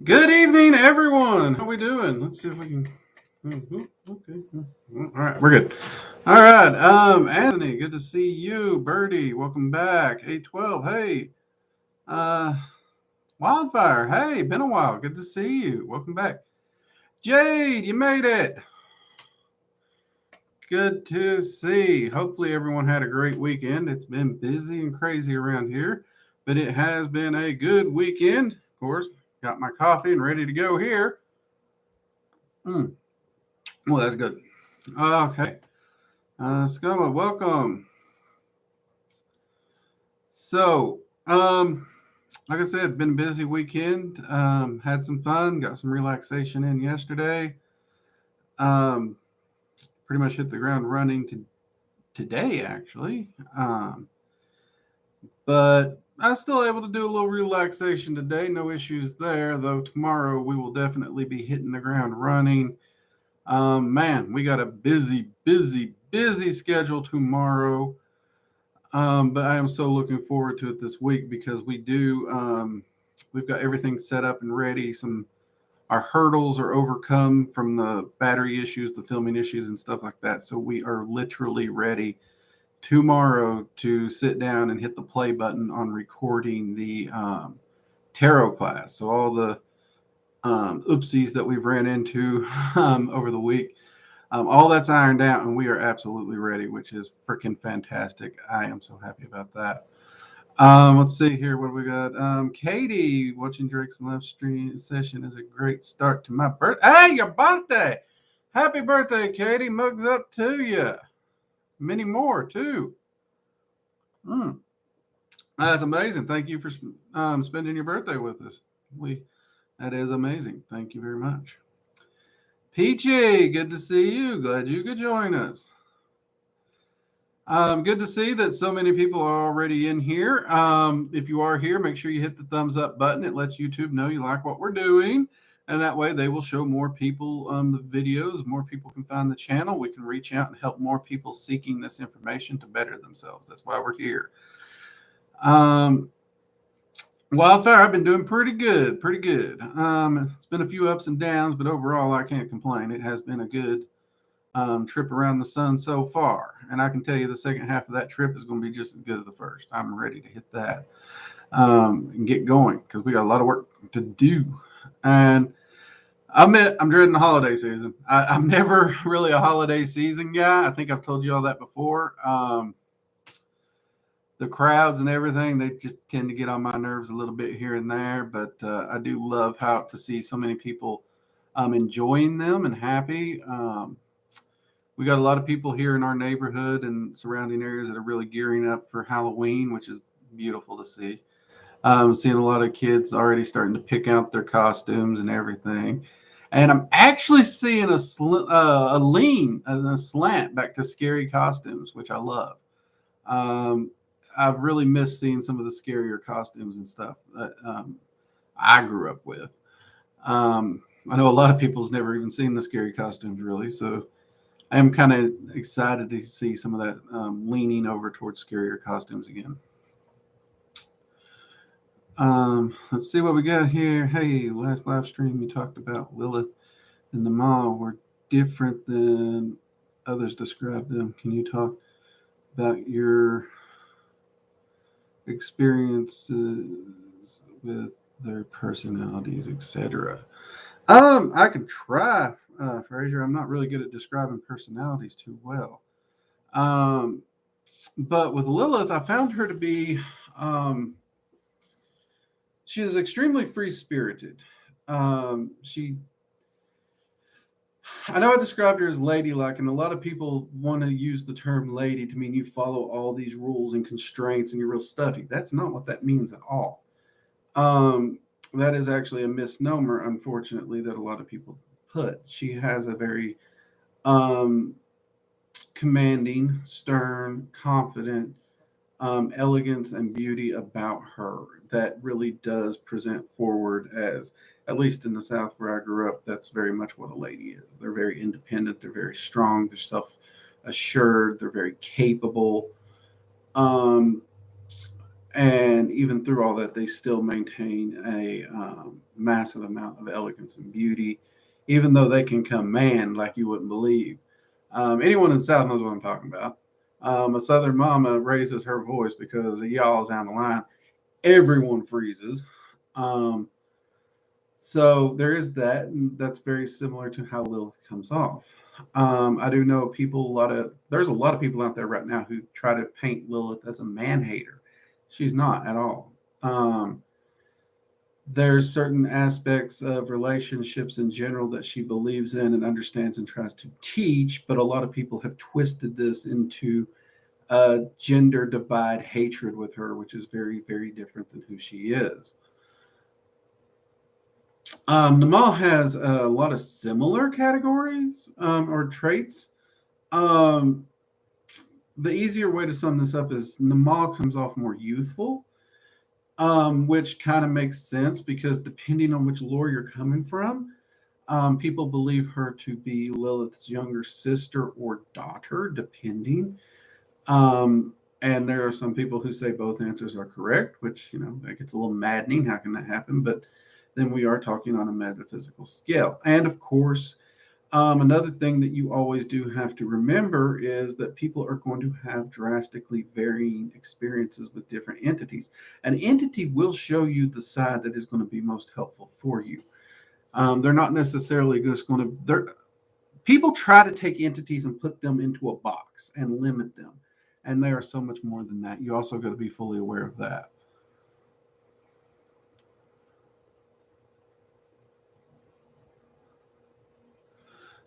Good evening, everyone. How we doing? Let's see if we can. Okay. All right, we're good. All right. Anthony, good to see you. Birdie, welcome back. A12, hey. Uh, Wildfire, hey, been a while. Good to see you. Welcome back. Jade, you made it. Good to see. Hopefully, everyone had a great weekend. It's been busy and crazy around here, but it has been a good weekend. Of course, got my coffee and ready to go here. Mm. Well, that's good. Okay. Scoma, welcome. So, like I said, been a busy weekend. Had some fun, got some relaxation in yesterday. Um, Pretty much hit the ground running today, actually. But I was still able to do a little relaxation today. No issues there, though tomorrow we will definitely be hitting the ground running. Man, we got a busy schedule tomorrow. But I am so looking forward to it this week because we've got everything set up and ready. Our hurdles are overcome from the battery issues, the filming issues, and stuff like that. So we are literally ready tomorrow to sit down and hit the play button on recording the tarot class. So all the oopsies that we've ran into over the week. All that's ironed out, and we are absolutely ready, which is freaking fantastic. I am so happy about that. Let's see here. What do we got? Katie, watching Drake's live stream session is a great start to my birthday. Hey, your birthday! Happy birthday, Katie. Mugs up to you. Many more, too. Mm, that's amazing. Thank you for spending your birthday with us. That is amazing. Thank you very much. Peachy, good to see you. Glad you could join us. Good to see that so many people are already in here. If you are here, make sure you hit the thumbs up button. It lets YouTube know you like what we're doing. And that way they will show more people the videos. More people can find the channel. We can reach out and help more people seeking this information to better themselves. That's why we're here. Wildfire, I've been doing pretty good. It's been a few ups and downs, but overall, I can't complain. It has been a good trip around the sun so far. And I can tell you the second half of that trip is going to be just as good as the first. I'm ready to hit that and get going because we got a lot of work to do. And I admit I'm dreading the holiday season. I'm never really a holiday season guy. I think I've told you all that before. The crowds and everything, they just tend to get on my nerves a little bit here and there. But I do love how to see so many people enjoying them and happy. We got a lot of people here in our neighborhood and surrounding areas that are really gearing up for Halloween, which is beautiful to see. Seeing a lot of kids already starting to pick out their costumes and everything. And I'm actually seeing a slant back to scary costumes, which I love. I've really missed seeing some of the scarier costumes and stuff that I grew up with. I know a lot of people's never even seen the scary costumes really, so I am kind of excited to see some of that leaning over towards scarier costumes again. Let's see what we got here. Hey, last live stream you talked about Lilith and the mall were different than others described them. Can you talk about your experiences with their personalities, etc.? I can try, Fraser. I'm not really good at describing personalities too well. Um, but with Lilith, I found her to be, she is extremely free spirited. She, I know I described her as ladylike, and a lot of people want to use the term lady to mean you follow all these rules and constraints and you're real stuffy. That's not what that means at all. That is actually a misnomer, unfortunately, that a lot of people put. She has a very um, commanding, stern, confident elegance and beauty about her that really does present forward as, at least in the South where I grew up, that's very much what a lady is. They're very independent, they're very strong, they're self assured, they're very capable. Um, And even through all that, they still maintain a massive amount of elegance and beauty, even though they can command like you wouldn't believe. Anyone in the South knows what I'm talking about. A Southern mama raises her voice because of y'all's down the line. Everyone freezes. Um, so there is that, and that's very similar to how Lilith comes off. I do know people, there's a lot of people out there right now who try to paint Lilith as a man hater. She's not at all. Um, there's certain aspects of relationships in general that she believes in and understands and tries to teach, but a lot of people have twisted this into a gender divide hatred with her, which is very, very different than who she is. Namal has a lot of similar categories or traits. Um, the easier way to sum this up is Namal comes off more youthful, which kind of makes sense because depending on which lore you're coming from, people believe her to be Lilith's younger sister or daughter, depending. Um, and there are some people who say both answers are correct, which, that gets a little maddening. How can that happen? But then we are talking on a metaphysical scale. And of course, another thing that you always do have to remember is that people are going to have drastically varying experiences with different entities. An entity will show you the side that is going to be most helpful for you. They're not necessarily just going to. People try to take entities and put them into a box and limit them, and they are so much more than that. You also got to be fully aware of that.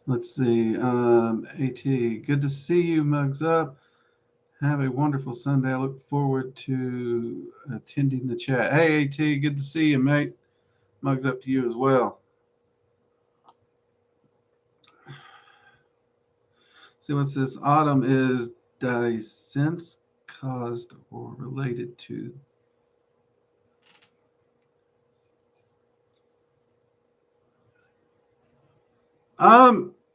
Let's see. AT, good to see you, Mugs Up. Have a wonderful Sunday. I look forward to attending the chat. Hey, AT, good to see you, mate. Mugs Up to you as well. See, what's this? Autumn is sense caused or related to.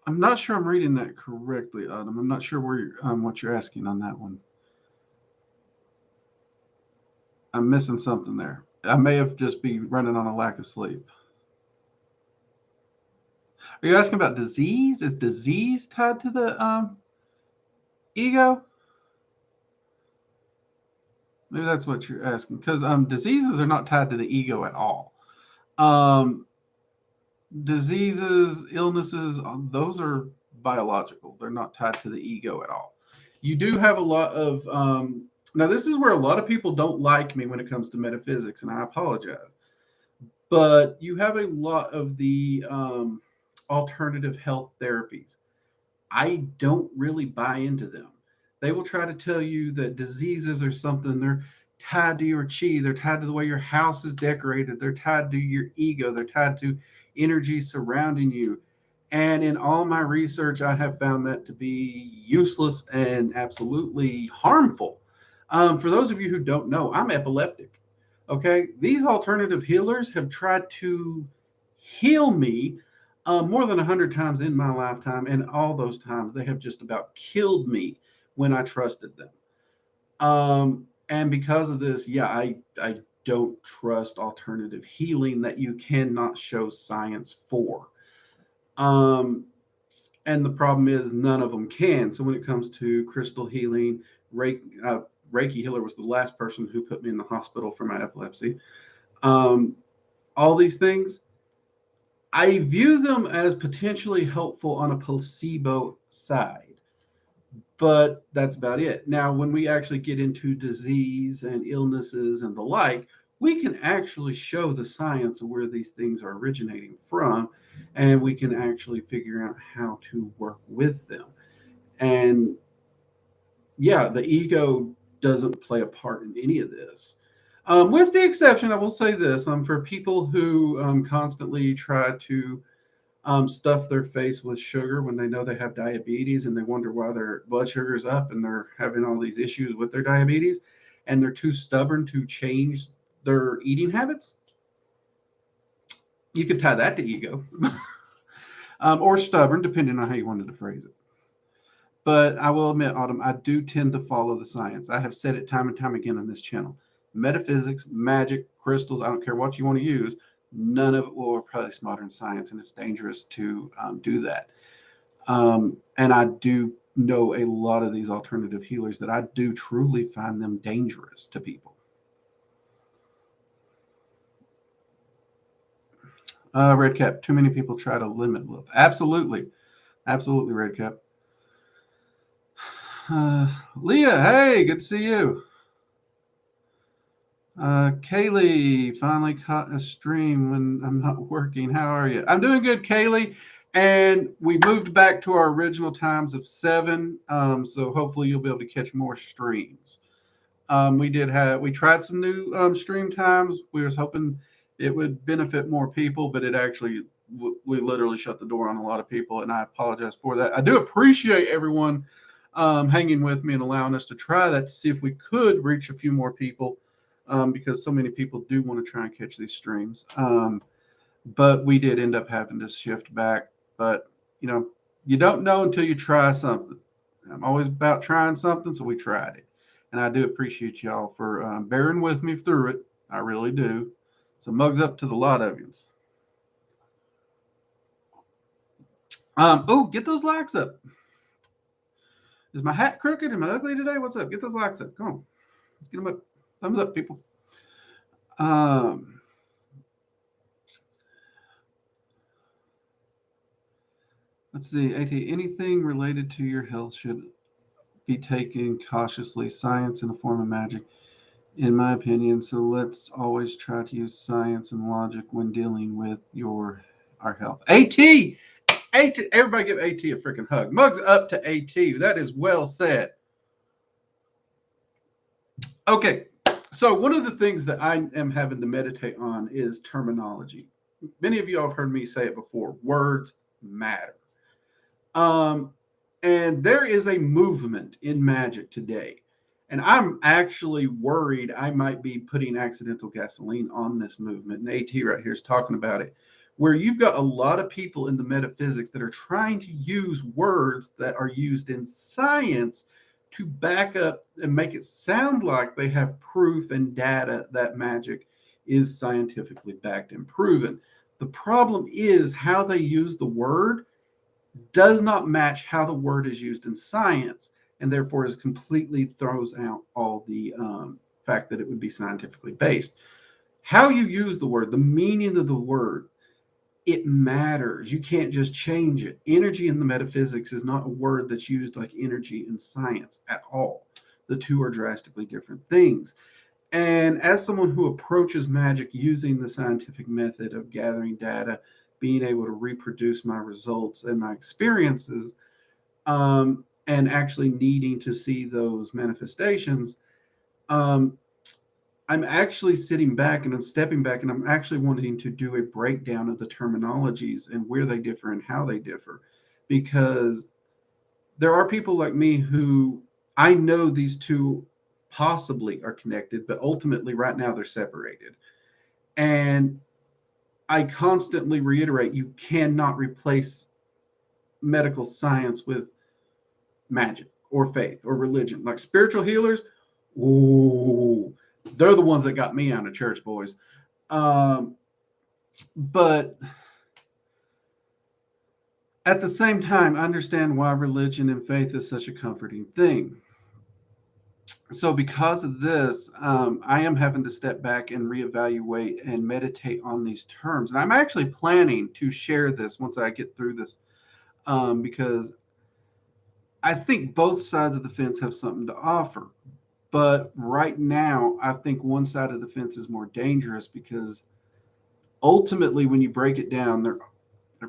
I'm not sure I'm reading that correctly, Autumn. I'm not sure what you're asking on that one. I'm missing something there. I may have just be running on a lack of sleep. Are you asking about disease? Is disease tied to the ego? Maybe that's what you're asking, because diseases are not tied to the ego at all. Diseases, illnesses, those are biological. They're not tied to the ego at all. You do have a lot of now. This is where a lot of people don't like me when it comes to metaphysics, and I apologize. But you have a lot of the alternative health therapies. I don't really buy into them. They will try to tell you that diseases are something they're tied to your chi, they're tied to the way your house is decorated, they're tied to your ego, they're tied to energy surrounding you. And in all my research, I have found that to be useless and absolutely harmful. For those of you who don't know, I'm epileptic. Okay, these alternative healers have tried to heal me more than 100 times in my lifetime, and all those times they have just about killed me when I trusted them. And because of this, yeah, I don't trust alternative healing that you cannot show science for. Um, and the problem is none of them can. So when it comes to crystal healing, Reiki healer was the last person who put me in the hospital for my epilepsy. All these things, I view them as potentially helpful on a placebo side, but that's about it. Now, when we actually get into disease and illnesses and the like, we can actually show the science of where these things are originating from, and we can actually figure out how to work with them. And yeah, the ego doesn't play a part in any of this. With the exception, I will say this for people who constantly try to stuff their face with sugar when they know they have diabetes and they wonder why their blood sugar is up and they're having all these issues with their diabetes and they're too stubborn to change their eating habits. You could tie that to ego or stubborn, depending on how you wanted to phrase it. But I will admit, Autumn, I do tend to follow the science. I have said it time and time again on this channel. metaphysics, magic, crystals, I don't care what you want to use, none of it will replace modern science, and it's dangerous to do that. And I do know a lot of these alternative healers that I do truly find them dangerous to people. Redcap, too many people try to limit love. Absolutely. Absolutely, Redcap. Leah, hey, good to see you. Kaylee, finally caught a stream when I'm not working. How are you? I'm doing good, Kaylee. And we moved back to our original times of 7. So hopefully you'll be able to catch more streams. We tried some new stream times. We was hoping it would benefit more people, but it actually, we literally shut the door on a lot of people, and I apologize for that. I do appreciate everyone hanging with me and allowing us to try that to see if we could reach a few more people, because so many people do want to try and catch these streams. But we did end up having to shift back. But, you don't know until you try something. I'm always about trying something, so we tried it. And I do appreciate y'all for bearing with me through it. I really do. So mugs up to the lot of you. Get those likes up. Is my hat crooked? Am I ugly today? What's up? Get those likes up. Come on. Let's get them up. Thumbs up, people. Let's see. AT, anything related to your health should be taken cautiously. Science in the form of magic, in my opinion. So let's always try to use science and logic when dealing with our health. AT, everybody give AT a freaking hug. Mugs up to AT. That is well said. Okay, so one of the things that I am having to meditate on is terminology. Many of you have heard me say it before. Words matter. And there is a movement in magic today. And I'm actually worried I might be putting accidental gasoline on this movement. And AT right here is talking about it, where you've got a lot of people in the metaphysics that are trying to use words that are used in science to back up and make it sound like they have proof and data that magic is scientifically backed and proven. The problem is how they use the word does not match how the word is used in science, and therefore is completely throws out all the fact that it would be scientifically based. How you use the word, the meaning of the word, it matters. You can't just change it. Energy in the metaphysics is not a word that's used like energy in science at all. The two are drastically different things. And as someone who approaches magic using the scientific method of gathering data, being able to reproduce my results and my experiences, and actually needing to see those manifestations, I'm actually sitting back and I'm stepping back and I'm actually wanting to do a breakdown of the terminologies and where they differ and how they differ. Because there are people like me who I know these two possibly are connected, but ultimately right now they're separated. And I constantly reiterate, you cannot replace medical science with magic or faith or religion. Like spiritual healers, ooh, they're the ones that got me out of church, boys. But at the same time, I understand why religion and faith is such a comforting thing. So because of this, I am having to step back and reevaluate and meditate on these terms. And I'm actually planning to share this once I get through this, because I think both sides of the fence have something to offer. But right now, I think one side of the fence is more dangerous because ultimately, when you break it down, they're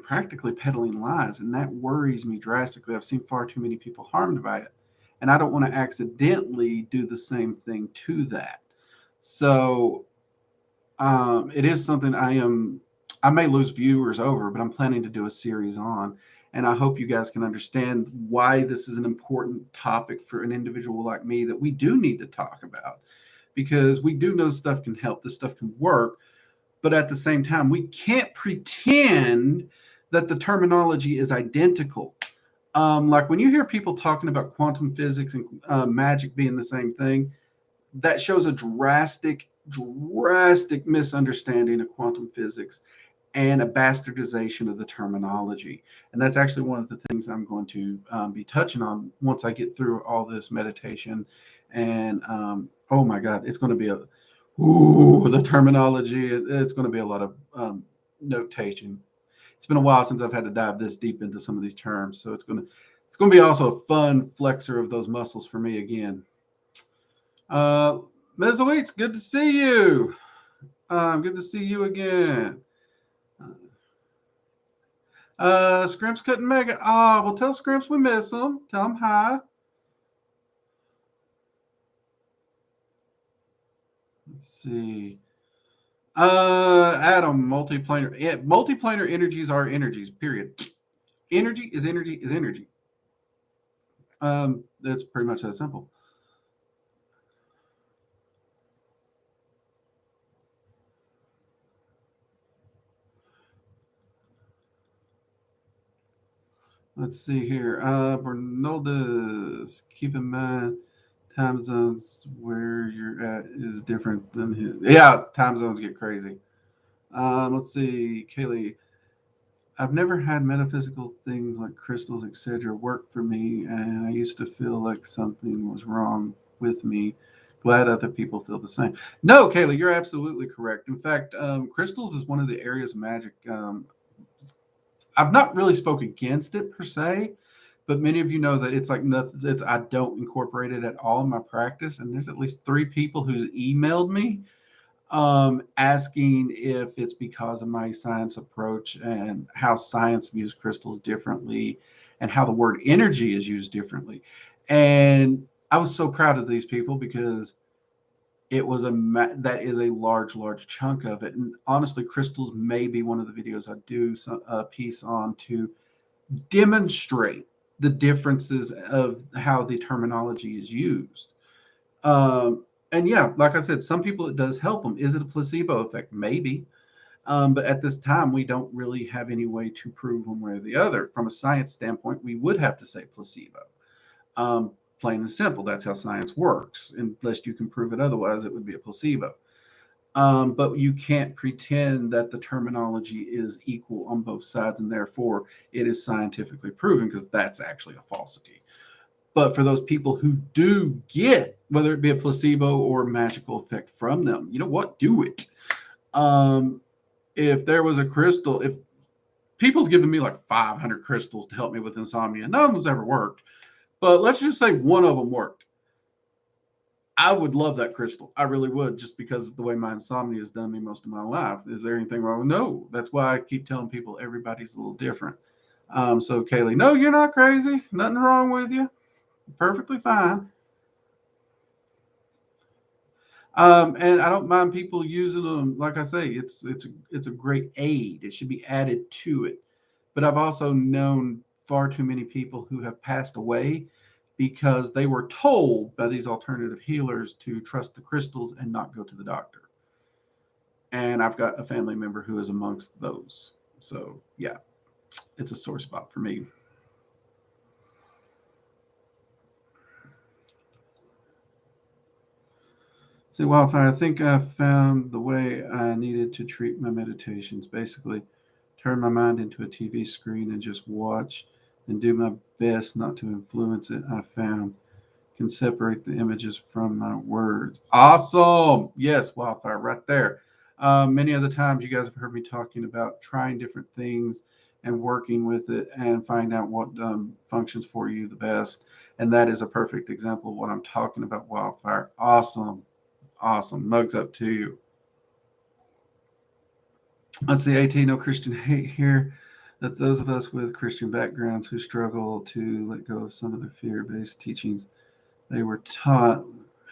practically peddling lies, and that worries me drastically. I've seen far too many people harmed by it, and I don't want to accidentally do the same thing to that. So it is something I may lose viewers over, but I'm planning to do a series on. And I hope you guys can understand why this is an important topic for an individual like me that we do need to talk about, because we do know stuff can help, this stuff can work. But at the same time, we can't pretend that the terminology is identical. Like when you hear people talking about quantum physics and magic being the same thing, that shows a drastic misunderstanding of quantum physics and a bastardization of the terminology. And that's actually one of the things I'm going to be touching on once I get through all this meditation. And oh my God, it's going to be the terminology. It's going to be a lot of notation. It's been a while since I've had to dive this deep into some of these terms, so it's going to be also a fun flexor of those muscles for me again. Ms. Weeks, good to see you. Good to see you again. Scrimps couldn't make it. Well, tell Scrimps we miss him. Tell him hi. Let's see. Adam, multiplanar. Yeah, multiplanar energies are energies, period. Energy is energy is energy. That's pretty much that simple. Let's see here. Bernaldus, keep in mind time zones where you're at is different than his. Yeah, time zones get crazy. Let's see, Kaylee. I've never had metaphysical things like crystals, etc., work for me, and I used to feel like something was wrong with me. Glad other people feel the same. No, Kaylee, you're absolutely correct. In fact, crystals is one of the areas of magic. I've not really spoke against it per se, but many of you know that it's like nothing. I don't incorporate it at all in my practice, and there's at least 3 people who's emailed me asking if it's because of my science approach and how science views crystals differently and how the word energy is used differently. And I was so proud of these people because that is a large chunk of it. And honestly, crystals may be one of the videos I do a piece on to demonstrate the differences of how the terminology is used. And yeah, like I said, some people it does help them. Is it a placebo effect? Maybe. But at this time, we don't really have any way to prove one way or the other. From a science standpoint, we would have to say placebo. Plain and simple. That's how science works. Unless you can prove it otherwise, it would be a placebo. But you can't pretend that the terminology is equal on both sides, and therefore it is scientifically proven, because that's actually a falsity. But for those people who do get, whether it be a placebo or a magical effect from them, you know what? Do it. If there was a crystal, if people's given me like 500 crystals to help me with insomnia, none of them's ever worked. But let's just say one of them worked. I would love that crystal. I really would, just because of the way my insomnia has done me most of my life. Is there anything wrong? No. That's why I keep telling people everybody's a little different. So, Kaylee, no, you're not crazy. Nothing wrong with you. Perfectly fine. And I don't mind people using them. Like I say, it's a great aid. It should be added to it. But I've also known far too many people who have passed away because they were told by these alternative healers to trust the crystals and not go to the doctor. And I've got a family member who is amongst those. So yeah, it's a sore spot for me. See, Wildfire, I think I found the way I needed to treat my meditations. Basically, turn my mind into a TV screen and just watch and do my best not to influence it. I found can separate the images from my words. Awesome. Yes, Wildfire, right there. Many other times you guys have heard me talking about trying different things and working with it and find out what functions for you the best. And that is a perfect example of what I'm talking about, Wildfire. Awesome. Awesome. Mugs up to you. Let's see, AT, no Christian hate here. That those of us with Christian backgrounds who struggle to let go of some of the fear based teachings they were taught,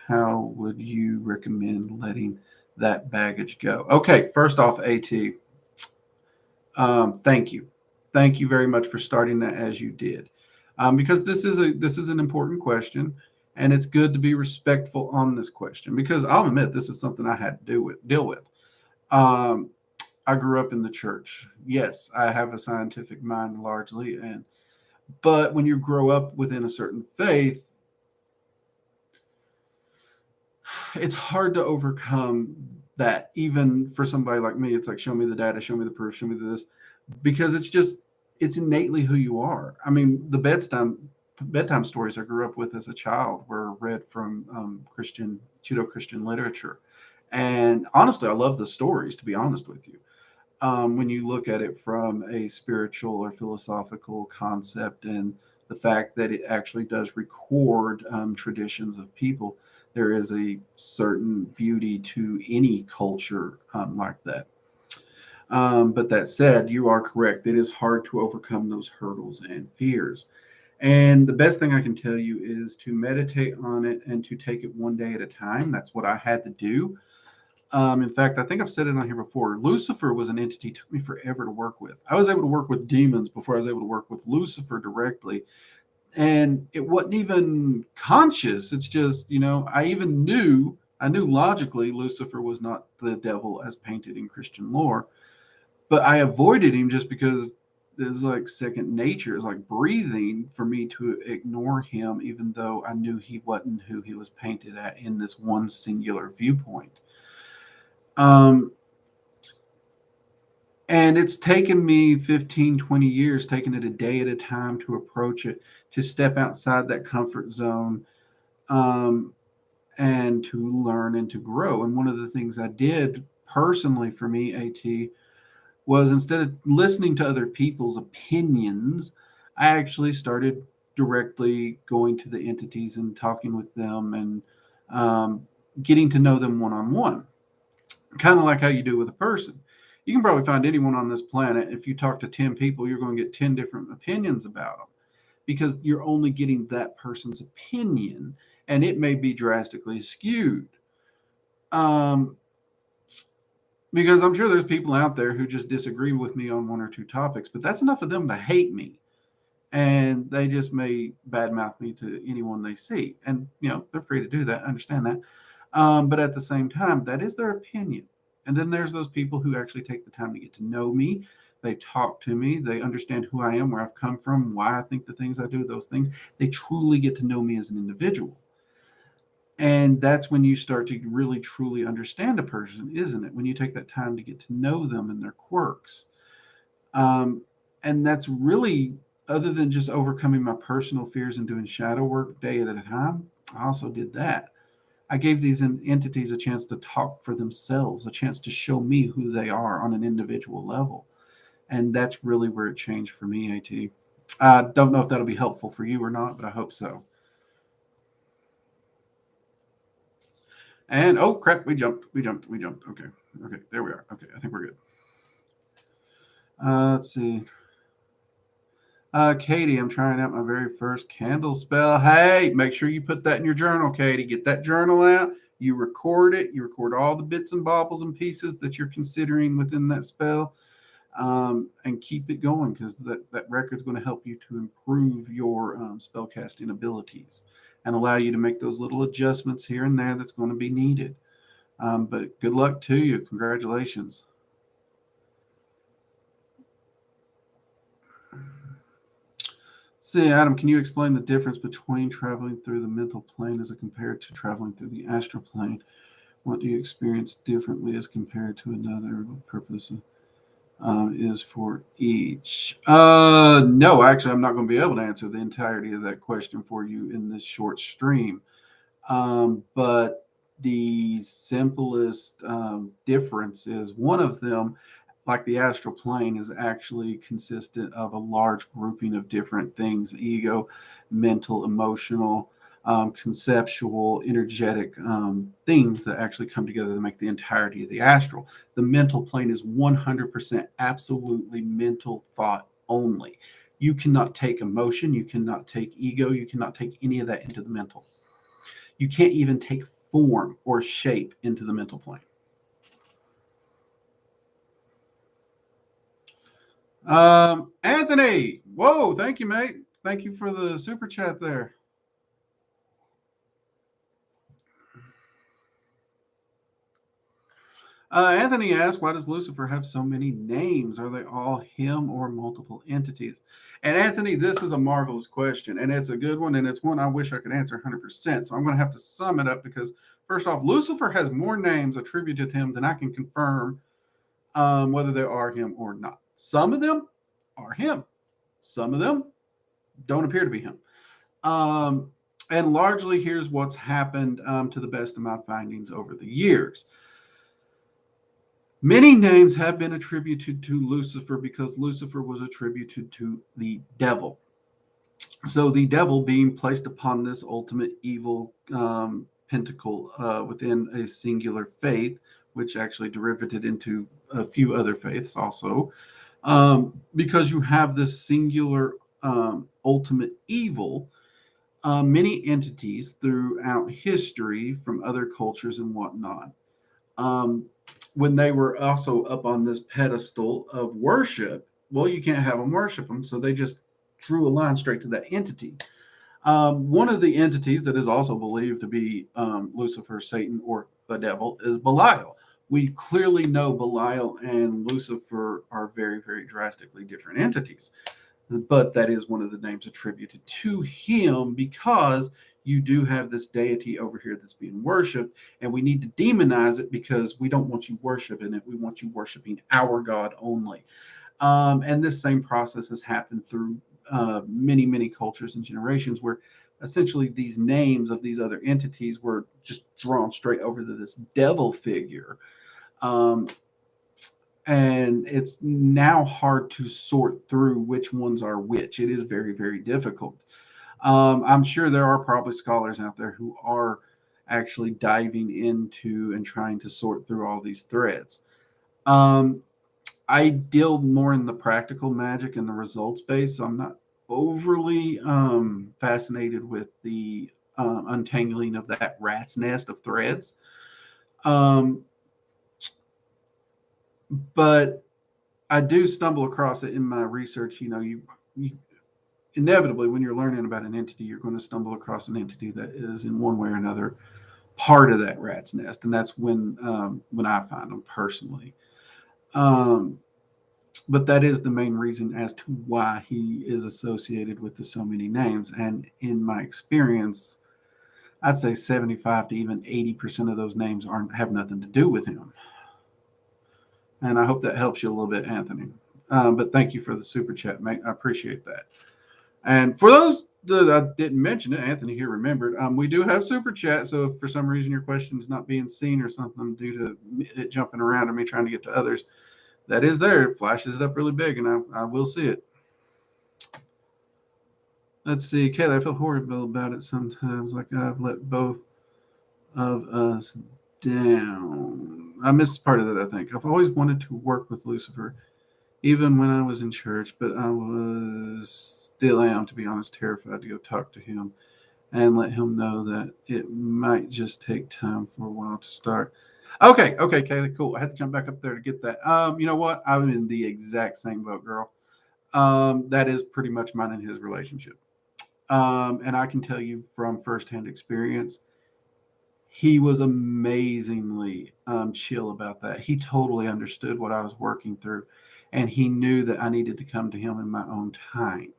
how would you recommend letting that baggage go? Okay, first off, AT, thank you. Thank you very much for starting that as you did. Because this is an important question, and it's good to be respectful on this question, because I'll admit this is something I had to deal with. Um, I grew up in the church. Yes, I have a scientific mind largely, but when you grow up within a certain faith, it's hard to overcome that. Even for somebody like me, it's like, show me the data, show me the proof, show me this, because it's innately who you are. I mean, the bedtime stories I grew up with as a child were read from Christian Judeo-Christian literature, and honestly, I love the stories. To be honest with you, when you look at it from a spiritual or philosophical concept, and the fact that it actually does record traditions of people, there is a certain beauty to any culture like that. But that said, you are correct. It is hard to overcome those hurdles and fears. And the best thing I can tell you is to meditate on it and to take it one day at a time. That's what I had to do. In fact, I think I've said it on here before. Lucifer was an entity took me forever to work with. I was able to work with demons before I was able to work with Lucifer directly. And it wasn't even conscious. It's just, I knew logically Lucifer was not the devil as painted in Christian lore, but I avoided him just because it's like second nature. It's like breathing for me to ignore him, even though I knew he wasn't who he was painted at in this one singular viewpoint. Um, and it's taken me 15, 20 years, taking it a day at a time to approach it, to step outside that comfort zone, um, and to learn and to grow. And one of the things I did personally for me, AT, was instead of listening to other people's opinions, I actually started directly going to the entities and talking with them, and getting to know them one on one, kind of like how you do with a person. You can probably find anyone on this planet. If you talk to 10 people, you're going to get 10 different opinions about them, because you're only getting that person's opinion, and it may be drastically skewed. Um, because I'm sure there's people out there who just disagree with me on one or two topics, but that's enough of them to hate me. And they just may badmouth me to anyone they see. And, they're free to do that. I understand that. But at the same time, that is their opinion. And then there's those people who actually take the time to get to know me. They talk to me. They understand who I am, where I've come from, why I think the things I do, those things. They truly get to know me as an individual. And that's when you start to really truly understand a person, isn't it? When you take that time to get to know them and their quirks. Um, and that's really, other than just overcoming my personal fears and doing shadow work day at a time, I also did that. I gave these entities a chance to talk for themselves, a chance to show me who they are on an individual level. And that's really where it changed for me, AT. I don't know if that'll be helpful for you or not, but I hope so. And oh crap, we jumped. Okay. Okay, there we are. Okay, I think we're good. Let's see. Katie, I'm trying out my very first candle spell. Hey, make sure you put that in your journal, Katie. Get that journal out. You record it. You record all the bits and bobbles and pieces that you're considering within that spell, and keep it going, because that record's going to help you to improve your spell casting abilities and allow you to make those little adjustments here and there that's going to be needed. But good luck to you. Congratulations. See, Adam, can you explain the difference between traveling through the mental plane as compared to traveling through the astral plane? What do you experience differently as compared to another? What purpose is for each? No, actually, I'm not going to be able to answer the entirety of that question for you in this short stream. But the simplest difference is one of them, like the astral plane, is actually consistent of a large grouping of different things: ego, mental, emotional, conceptual, energetic things that actually come together to make the entirety of the astral. The mental plane is 100% absolutely mental thought only. You cannot take emotion, you cannot take ego, you cannot take any of that into the mental. You can't even take form or shape into the mental plane. Anthony, whoa, thank you, mate. Thank you for the super chat there. Anthony asked, why does Lucifer have so many names? Are they all him or multiple entities? And Anthony, this is a marvelous question, and it's a good one, and it's one I wish I could answer 100%. So I'm going to have to sum it up, because First off, Lucifer has more names attributed to him than I can confirm whether they are him or not. Some of them are him. Some of them don't appear to be him. And largely, here's what's happened to the best of my findings over the years. Many names have been attributed to Lucifer because Lucifer was attributed to the devil. So the devil being placed upon this ultimate evil pentacle within a singular faith, which actually derivated into a few other faiths also, because you have this singular ultimate evil. Many entities throughout history from other cultures and whatnot, when they were also up on this pedestal of worship, well, you can't have them worship them, so they just drew a line straight to that entity. One of the entities that is also believed to be Lucifer, Satan, or the devil is Belial. We clearly know Belial and Lucifer are very, very drastically different entities. But that is one of the names attributed to him because you do have this deity over here that's being worshipped, and we need to demonize it because we don't want you worshiping it. We want you worshiping our God only. And this same process has happened through many, many cultures and generations where essentially these names of these other entities were just drawn straight over to this devil figure. And it's now hard to sort through which ones are which. It is very, very difficult. I'm sure there are probably scholars out there who are actually diving into and trying to sort through all these threads. I deal more in the practical magic and the results base, so I'm not overly fascinated with the untangling of that rat's nest of threads. But I do stumble across it in my research. You inevitably, when you're learning about an entity, you're going to stumble across an entity that is in one way or another part of that rat's nest, and that's when I find them personally. But that is the main reason as to why he is associated with the so many names. And in my experience, I'd say 75 to even 80% of those names have nothing to do with him. And I hope that helps you a little bit, Anthony. But thank you for the super chat, mate. I appreciate that. And for those that I didn't mention it, Anthony here remembered, we do have super chat. So if for some reason your question is not being seen or something due to it jumping around and me trying to get to others, that is there. It flashes it up really big, and I will see it. Let's see. Kayla, I feel horrible about it sometimes, like I've let both of us down. I missed part of it, I think. I've always wanted to work with Lucifer, even when I was in church, but I still am, to be honest, terrified to go talk to him and let him know that it might just take time for a while to start. Okay, Kaylee, cool. I had to jump back up there to get that. You know what? I'm in the exact same boat, girl. That is pretty much mine and his relationship. And I can tell you from firsthand experience, he was amazingly chill about that. He totally understood what I was working through, and he knew that I needed to come to him in my own time.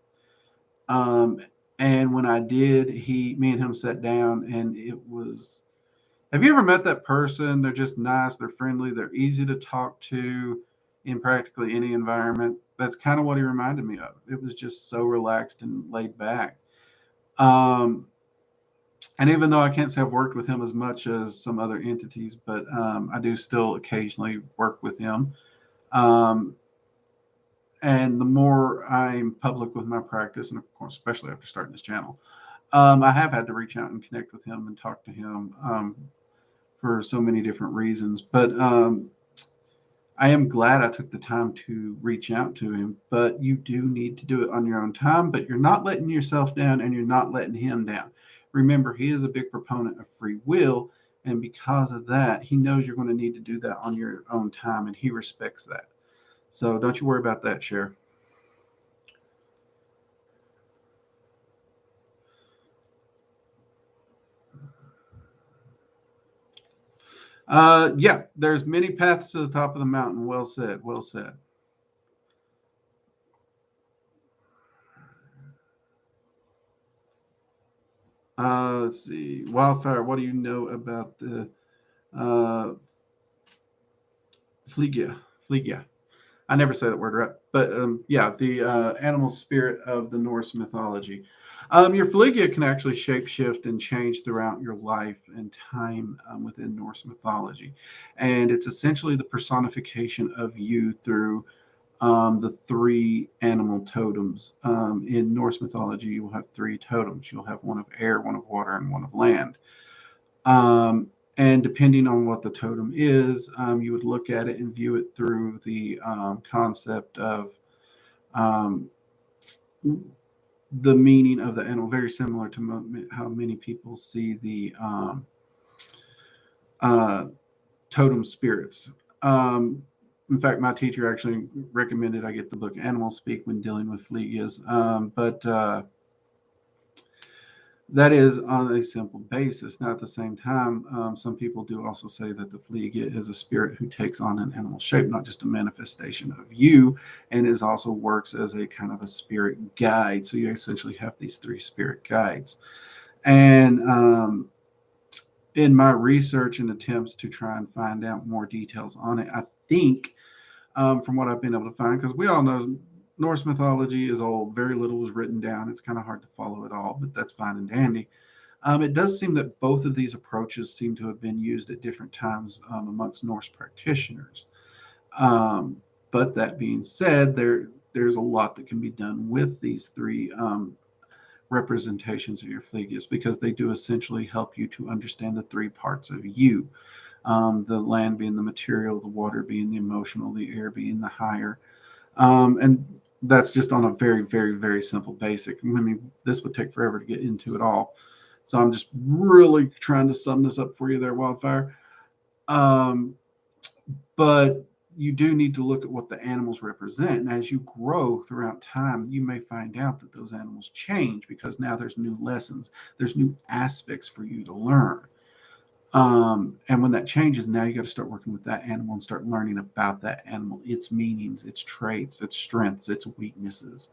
And when I did, me and him sat down, and it was. Have you ever met that person? They're just nice, they're friendly, they're easy to talk to in practically any environment. That's kind of what he reminded me of. It was just so relaxed and laid back. And even though I can't say I've worked with him as much as some other entities, but I do still occasionally work with him. And the more I'm public with my practice, and of course, especially after starting this channel, I have had to reach out and connect with him and talk to him for so many different reasons. But I am glad I took the time to reach out to him. But you do need to do it on your own time, but you're not letting yourself down and you're not letting him down. Remember, he is a big proponent of free will. And because of that, he knows you're going to need to do that on your own time, and he respects that. So don't you worry about that, Cher. Yeah, there's many paths to the top of the mountain. Well said. Well said. Let's see. Wildfire, what do you know about the uh, Fleegia? Fleegia. I never say that word right, but yeah, the animal spirit of the Norse mythology. Your Fleegia can actually shapeshift and change throughout your life and time within Norse mythology. And it's essentially the personification of you through the three animal totems. In Norse mythology, you will have three totems. You'll have one of air, one of water, and one of land. Um, and depending on what the totem is, you would look at it and view it through the concept of um, the meaning of the animal, very similar to how many people see the uh, totem spirits. In fact, my teacher actually recommended I get the book Animal Speak when dealing with Fleegias. But that is on a simple basis. Now, at the same time, some people do also say that the Fleegia is a spirit who takes on an animal shape, not just a manifestation of you, and is also works as a kind of a spirit guide. So you essentially have these three spirit guides. And in my research and attempts to try and find out more details on it, I think from what I've been able to find, because we all know Norse mythology is old, very little was written down. It's kind of hard to follow it all, but that's fine and dandy. It does seem that both of these approaches seem to have been used at different times amongst Norse practitioners. Um, but that being said, there's a lot that can be done with these three representations of your Fleegias because they do essentially help you to understand the three parts of you. The land being the material, the water being the emotional, the air being the higher. And that's just on a very, very, very simple basic. I mean, this would take forever to get into it all. So I'm just really trying to sum this up for you there, Wildfire. Um, but you do need to look at what the animals represent. And as you grow throughout time, you may find out that those animals change because now there's new lessons, there's new aspects for you to learn. And when that changes, now you got to start working with that animal and start learning about that animal, its meanings, its traits, its strengths, its weaknesses.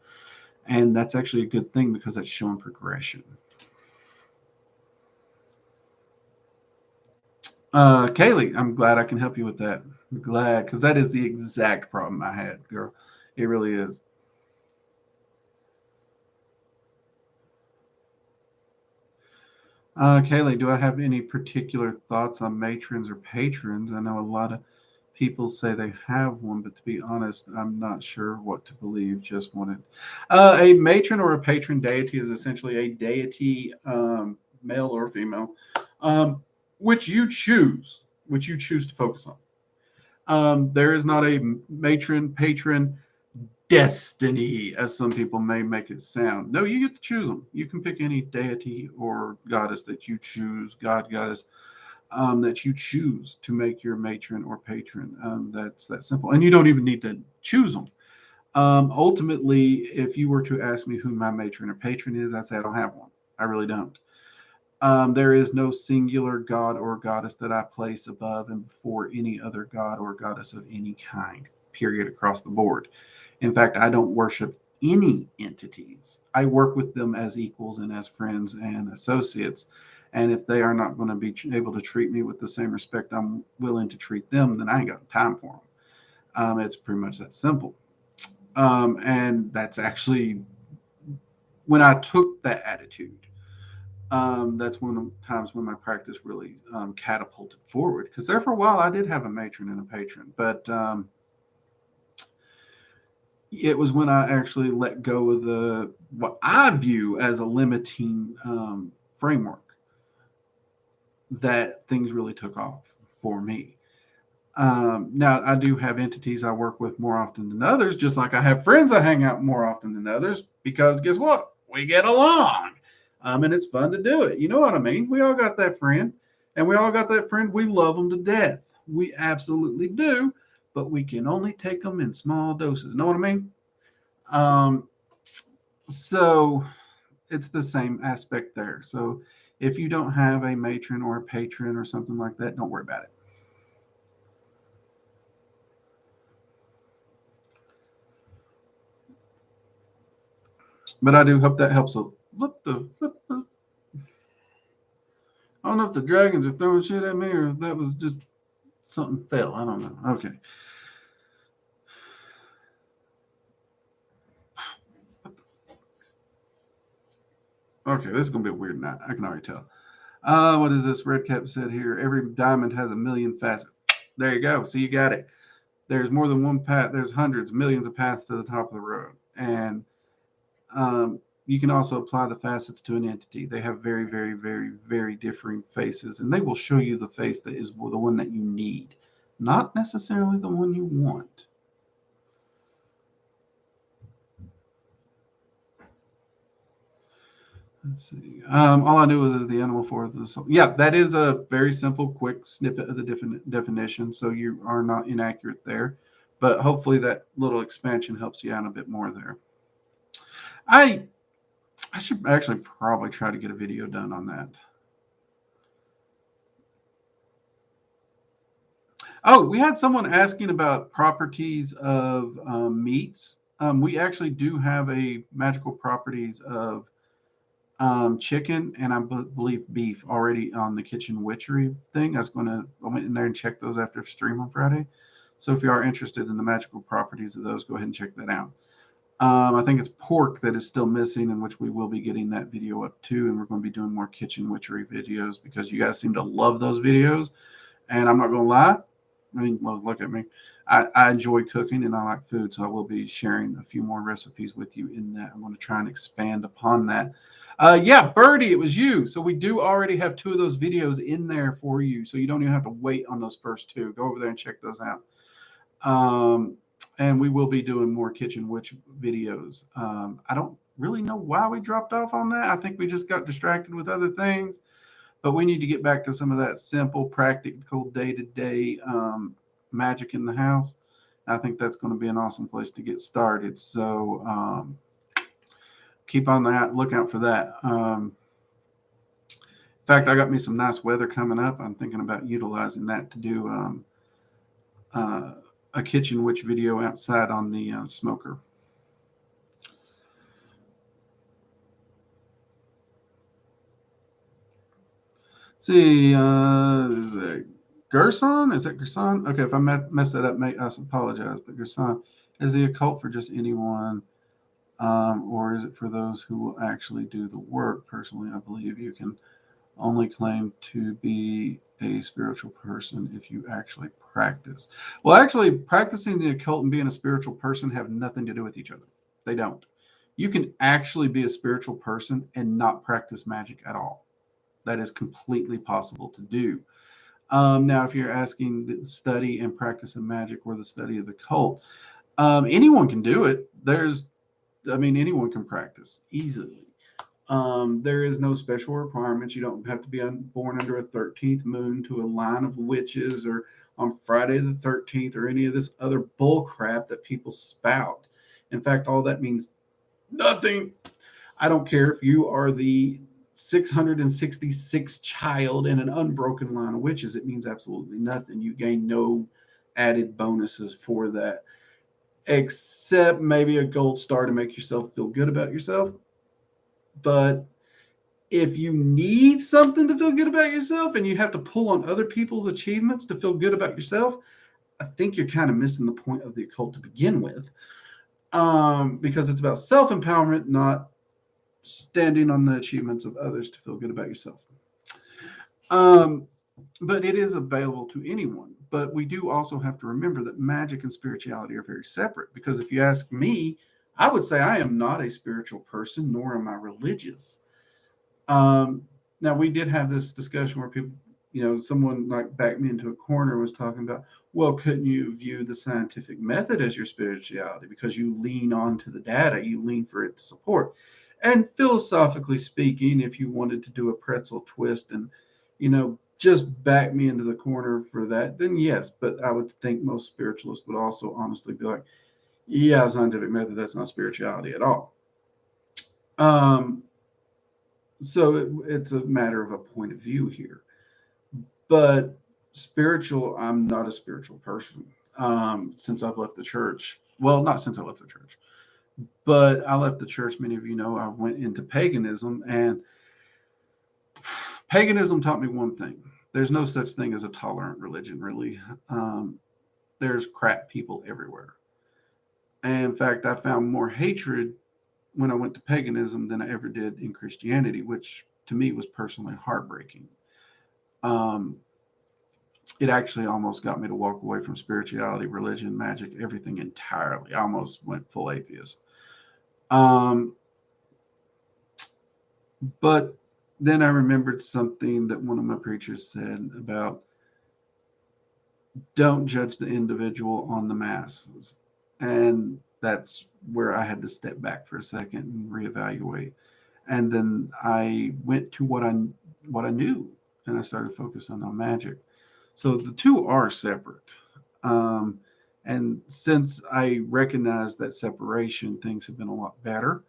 And that's actually a good thing because that's showing progression. Kaylee, I'm glad I can help you with that. I'm glad because that is the exact problem I had, girl. It really is. Kaylee, do I have any particular thoughts on matrons or patrons? I know a lot of people say they have one, but to be honest, I'm not sure what to believe. Just wanted a matron or a patron deity is essentially a deity, male or female, um, which you choose to focus on. There is not a matron, patron, destiny, as some people may make it sound. No, you get to choose them. You can pick any deity or goddess that you choose, god, goddess, that you choose to make your matron or patron. That's that simple. And you don't even need to choose them. Ultimately, if you were to ask me who my matron or patron is, I'd say I don't have one. I really don't. There is no singular god or goddess that I place above and before any other god or goddess of any kind, period, across the board. In fact, I don't worship any entities. I work with them as equals and as friends and associates. And if they are not going to be able to treat me with the same respect I'm willing to treat them, then I ain't got time for them. It's pretty much that simple. And that's actually when I took that attitude. That's one of the times when my practice really catapulted forward. Because there for a while, I did have a matron and a patron, but it was when I actually let go of the what I view as a limiting framework that things really took off for me. Now, I do have entities I work with more often than others, just like I have friends I hang out more often than others, because guess what? We get along. And it's fun to do it. You know what I mean? We all got that friend, and we all got that friend. We love them to death. We absolutely do, but we can only take them in small doses. Know what I mean? Um, so it's the same aspect there. So if you don't have a matron or a patron or something like that, don't worry about it. But I do hope that helps. What the flip? I don't know if the dragons are throwing shit at me or if that was just something fell. I don't know. Okay. Okay, this is gonna be a weird night. I can already tell. What is this? Red Cap said here. Every diamond has a million facets. There you go. So you got it. There's more than one path. There's hundreds, millions of paths to the top of the road, and you can also apply the facets to an entity. They have very, very, very, very differing faces, and they will show you the face that is the one that you need, not necessarily the one you want. Let's see. All I knew was the animal forth of the soul. Yeah, that is a very simple, quick snippet of the definition. So you are not inaccurate there, but hopefully that little expansion helps you out a bit more there. I should actually probably try to get a video done on that. Oh, we had someone asking about properties of meats. We actually do have a magical properties of chicken and I believe beef already on the kitchen witchery thing. I went in there and checked those after stream on Friday. So if you are interested in the magical properties of those, go ahead and check that out. I think it's pork that is still missing, in which we will be getting that video up too, and we're going to be doing more kitchen witchery videos because you guys seem to love those videos. And I'm not going to lie. I mean, well, look at me. I enjoy cooking and I like food, so I will be sharing a few more recipes with you in that. I'm going to try and expand upon that. Yeah, Birdie, it was you. So we do already have 2 of those videos in there for you, so you don't even have to wait on those first 2. Go over there and check those out. And we will be doing more kitchen witch videos. I don't really know why we dropped off on that. I think we just got distracted with other things, but we need to get back to some of that simple, practical, day-to-day magic in the house. I think that's going to be an awesome place to get started. So keep on the lookout for that. In fact, I got me some nice weather coming up. I'm thinking about utilizing that to do a kitchen witch video outside on the smoker. Let's see, is it Gerson? Is it Gerson? Okay, if I messed that up, I apologize. But Gerson, is the occult for just anyone, or is it for those who will actually do the work? Personally, I believe you can only claim to be a spiritual person if you actually practice. Well, actually, practicing the occult and being a spiritual person have nothing to do with each other. They don't. You can actually be a spiritual person and not practice magic at all. That is completely possible to do. Now, if you're asking the study and practice of magic or the study of the cult, anyone can do it. Anyone can practice easily. There is no special requirements. You don't have to be born under a 13th moon to a line of witches or on Friday the 13th or any of this other bull crap that people spout. In fact, all that means nothing. I don't care if you are the 666th child in an unbroken line of witches. It means absolutely nothing. You gain no added bonuses for that, except maybe a gold star to make yourself feel good about yourself. But if you need something to feel good about yourself and you have to pull on other people's achievements to feel good about yourself, I think you're kind of missing the point of the occult to begin with, because it's about self-empowerment, not standing on the achievements of others to feel good about yourself. But it is available to anyone. But we do also have to remember that magic and spirituality are very separate, because if you ask me, I would say I am not a spiritual person, nor am I religious. Now, we did have this discussion where people, someone like backed me into a corner and was talking about, well, couldn't you view the scientific method as your spirituality because you lean onto the data, you lean for it to support. And philosophically speaking, if you wanted to do a pretzel twist and, just back me into the corner for that, then yes. But I would think most spiritualists would also honestly be like, yeah, scientific method, that's not spirituality at all. So it's a matter of a point of view here. But spiritual, I'm not a spiritual person since I've left the church. Well, not since I left the church, but I left the church. Many of you know I went into paganism, and paganism taught me one thing. There's no such thing as a tolerant religion, really. There's crap people everywhere. And in fact, I found more hatred when I went to paganism than I ever did in Christianity, which to me was personally heartbreaking. Um, it actually almost got me to walk away from spirituality, religion, magic, everything entirely. I almost went full atheist. Um, but then I remembered something that one of my preachers said about don't judge the individual on the masses. And that's where I had to step back for a second and reevaluate. And then I went to what I knew, and I started focusing on magic. So the two are separate. Um, and since I recognize that separation, things have been a lot better.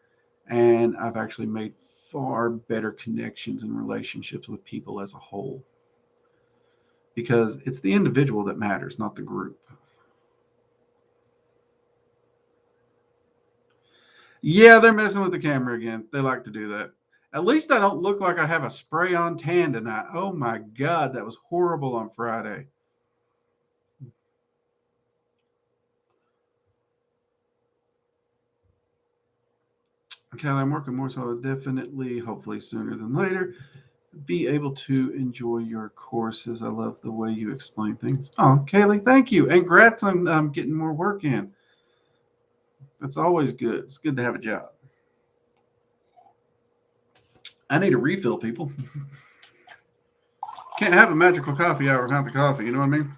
And I've actually made far better connections and relationships with people as a whole because it's the individual that matters, not the group. Yeah, they're messing with the camera again. They like to do that. At least I don't look like I have a spray on tan tonight. Oh my God, that was horrible on Friday. Okay, I'm working more, so I'll definitely, hopefully sooner than later, be able to enjoy your courses. I love the way you explain things. Oh, Kaylee, thank you. And congrats on getting more work in. That's always good. It's good to have a job. I need a refill, people. Can't have a magical coffee hour without the coffee. You know what I mean?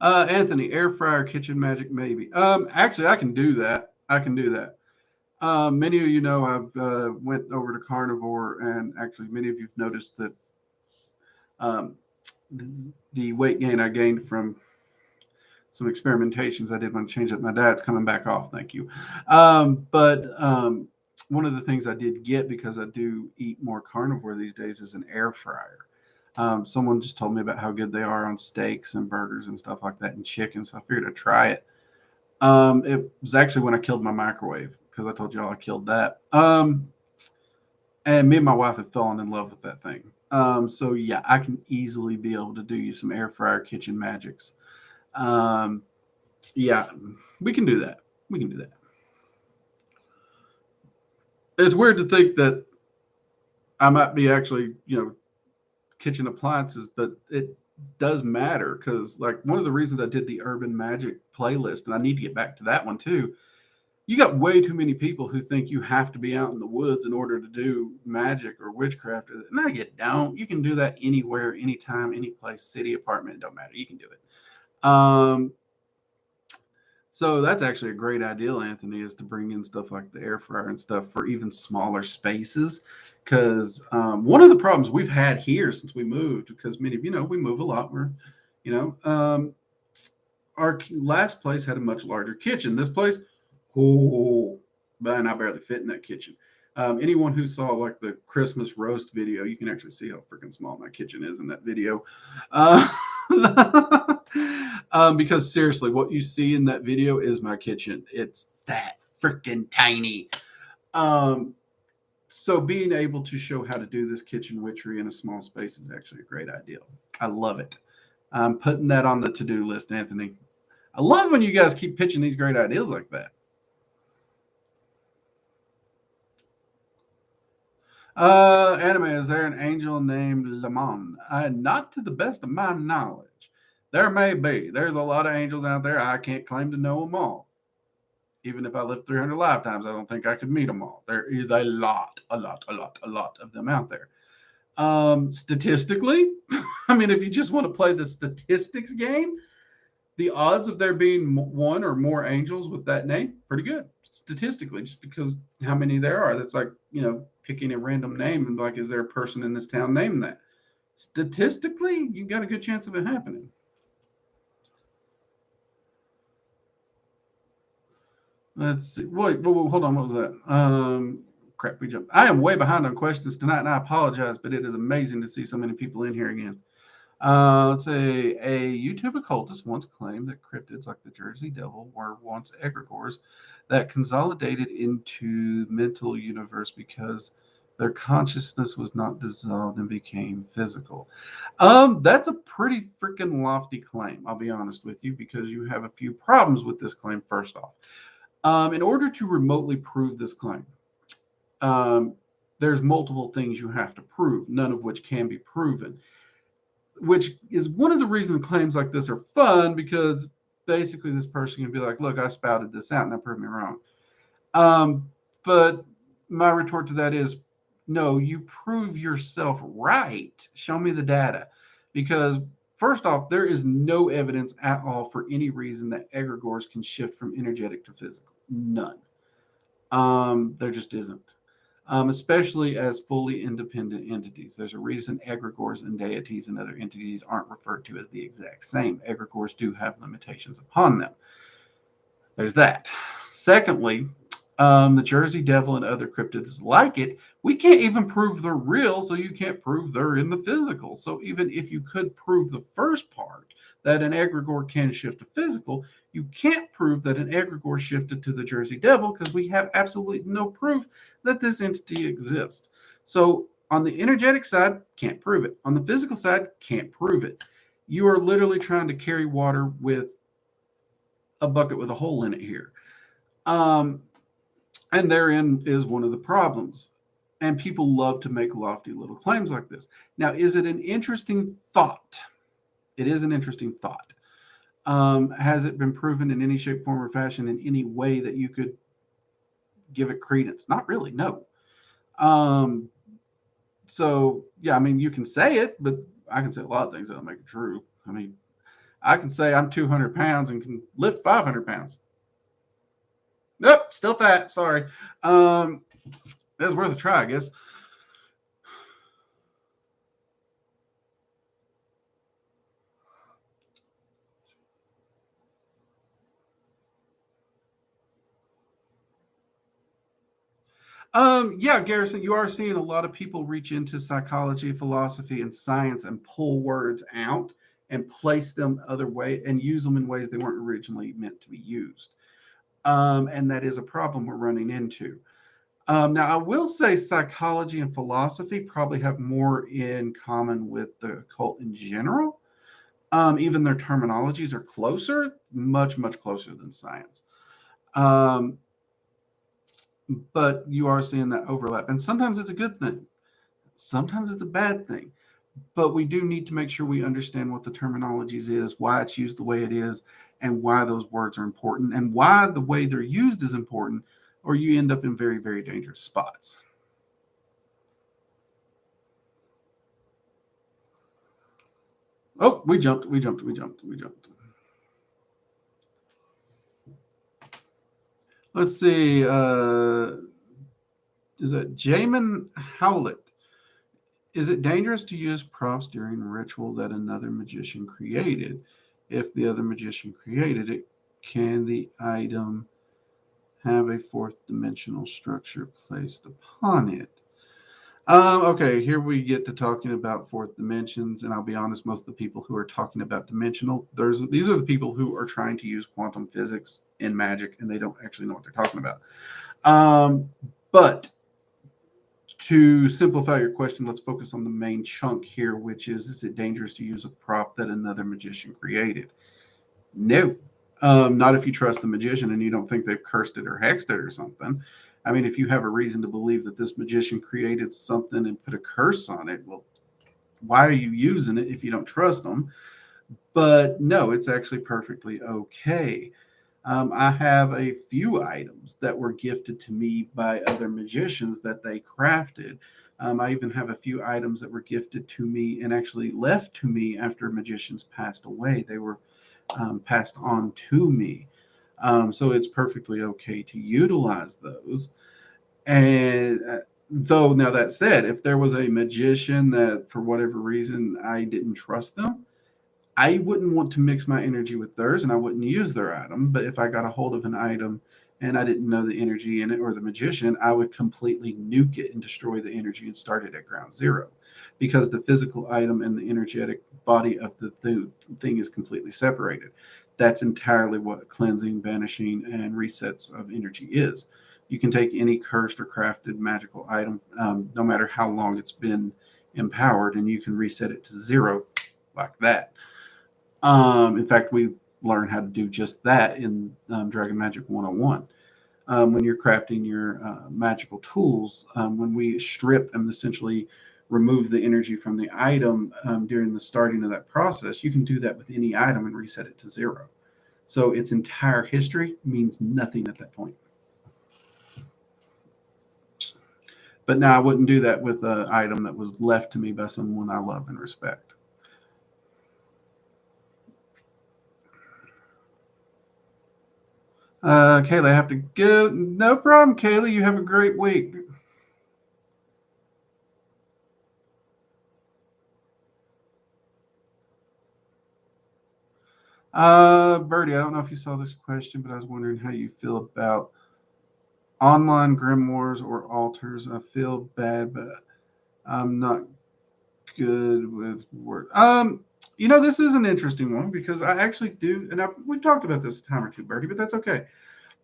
Anthony, air fryer, kitchen magic, maybe. Actually, I can do that. I can do that. Many of you know I've went over to carnivore, and actually, many of you've noticed that um, the weight gain I gained from some experimentations I did when I changed up my diet's coming back off. Thank you. But one of the things I did get because I do eat more carnivore these days is an air fryer. Someone just told me about how good they are on steaks and burgers and stuff like that and chicken, so I figured I'd try it. It was actually when I killed my microwave because I told y'all I killed that. And me and my wife have fallen in love with that thing. So yeah, I can easily be able to do you some air fryer kitchen magics. Um, yeah, we can do that. We can do that. It's weird to think that I might be actually, kitchen appliances, but it does matter because, like, one of the reasons I did the urban magic playlist, and I need to get back to that one too. You got way too many people who think you have to be out in the woods in order to do magic or witchcraft. No, you don't. You can do that anywhere, anytime, any place, city, apartment, it don't matter. You can do it. So that's actually a great idea, Anthony, is to bring in stuff like the air fryer and stuff for even smaller spaces. Because one of the problems we've had here since we moved, because many of you know we move a lot. You know, um, our last place had a much larger kitchen. This place, oh, man, I barely fit in that kitchen. Anyone who saw like the Christmas roast video, you can actually see how freaking small my kitchen is in that video. Uh, because seriously, what you see in that video is my kitchen. It's that freaking tiny. Um, so being able to show how to do this kitchen witchery in a small space is actually a great idea. I love it. I'm putting that on the to-do list, Anthony. I love when you guys keep pitching these great ideas like that. Anime, is there an angel named Lemon? Not to the best of my knowledge. There may be. There's a lot of angels out there. I can't claim to know them all. Even if I lived 300 lifetimes, I don't think I could meet them all. There is a lot of them out there. Statistically, I mean, if you just want to play the statistics game, the odds of there being one or more angels with that name, pretty good statistically, just because how many there are. That's like, picking a random name and like, is there a person in this town named that? Statistically, you got a good chance of it happening. Let's see. Wait, hold on. What was that? Crap, we jumped. I am way behind on questions tonight, and I apologize, but it is amazing to see so many people in here again. Let's say a YouTube occultist once claimed that cryptids like the Jersey Devil were once egregores that consolidated into mental universe because their consciousness was not dissolved and became physical. That's a pretty freaking lofty claim, I'll be honest with you, because you have a few problems with this claim. First off, in order to remotely prove this claim, um, there's multiple things you have to prove, none of which can be proven, which is one of the reasons claims like this are fun, because basically this person can be like, look, I spouted this out and that proved me wrong. But my retort to that is, no, you prove yourself right. Show me the data. Because first off, there is no evidence at all for any reason that egregores can shift from energetic to physical. None. There just isn't. Especially as fully independent entities. There's a reason egregores and deities and other entities aren't referred to as the exact same. Egregores do have limitations upon them. There's that. Secondly, the Jersey Devil and other cryptids like it, we can't even prove they're real, so you can't prove they're in the physical. So even if you could prove the first part, that an egregore can shift to physical, you can't prove that an egregore shifted to the Jersey Devil, because we have absolutely no proof that this entity exists. So on the energetic side, can't prove it. On the physical side, can't prove it. You are literally trying to carry water with a bucket with a hole in it here. And therein is one of the problems. And people love to make lofty little claims like this. Now, is it an interesting thought? It is an interesting thought. Has it been proven in any shape, form, or fashion in any way that you could give it credence? Not really, no. So, yeah, I mean, you can say it, but I can say a lot of things that'll make it true. I mean, I can say I'm 200 pounds and can lift 500 pounds. Nope, still fat. Sorry. That's worth a try, I guess. Yeah, Garrison, you are seeing a lot of people reach into psychology, philosophy, and science and pull words out and place them other way and use them in ways they weren't originally meant to be used. And that is a problem we're running into. Now, I will say psychology and philosophy probably have more in common with the occult in general. Even their terminologies are closer, much, much closer than science. But you are seeing that overlap. And sometimes it's a good thing, sometimes it's a bad thing. But we do need to make sure we understand what the terminologies is, why it's used the way it is, and why those words are important, and why the way they're used is important, or you end up in very, very dangerous spots. Oh, we jumped. Let's see. Is it Jamin Howlett? Is it dangerous to use props during ritual that another magician created? If the other magician created it, can the item have a fourth dimensional structure placed upon it? Okay, here we get to talking about fourth dimensions, and I'll be honest, most of the people who are talking about dimensional, these are the people who are trying to use quantum physics in Magick, and they don't actually know what they're talking about. But to simplify your question, let's focus on the main chunk here, which is it dangerous to use a prop that another magician created? No. Not if you trust the magician and you don't think they've cursed it or hexed it or something. I mean, if you have a reason to believe that this magician created something and put a curse on it, well, why are you using it if you don't trust them? But no, it's actually perfectly okay. I have a few items that were gifted to me by other magicians that they crafted. I even have a few items that were gifted to me and actually left to me after magicians passed away. They were passed on to me. So it's perfectly okay to utilize those. And though, now that said, if there was a magician that for whatever reason I didn't trust them, I wouldn't want to mix my energy with theirs and I wouldn't use their item. But if I got a hold of an item and I didn't know the energy in it or the magician, I would completely nuke it and destroy the energy and start it at ground zero, because the physical item and the energetic body of the thing is completely separated. That's entirely what cleansing, banishing, and resets of energy is. You can take any cursed or crafted magical item, no matter how long it's been empowered, and you can reset it to zero like that. In fact, we learn how to do just that in Dragon Magic 101. When you're crafting your magical tools, when we strip and essentially remove the energy from the item during the starting of that process, you can do that with any item and reset it to zero. So its entire history means nothing at that point. But now I wouldn't do that with an item that was left to me by someone I love and respect. Kayla, I have to go. No problem, Kayla. You have a great week. Birdie, I don't know if you saw this question, but I was wondering how you feel about online grimoires or altars. I feel bad, but I'm not good with word. This is an interesting one because I actually do, and we've talked about this a time or two, Birdie, but that's okay.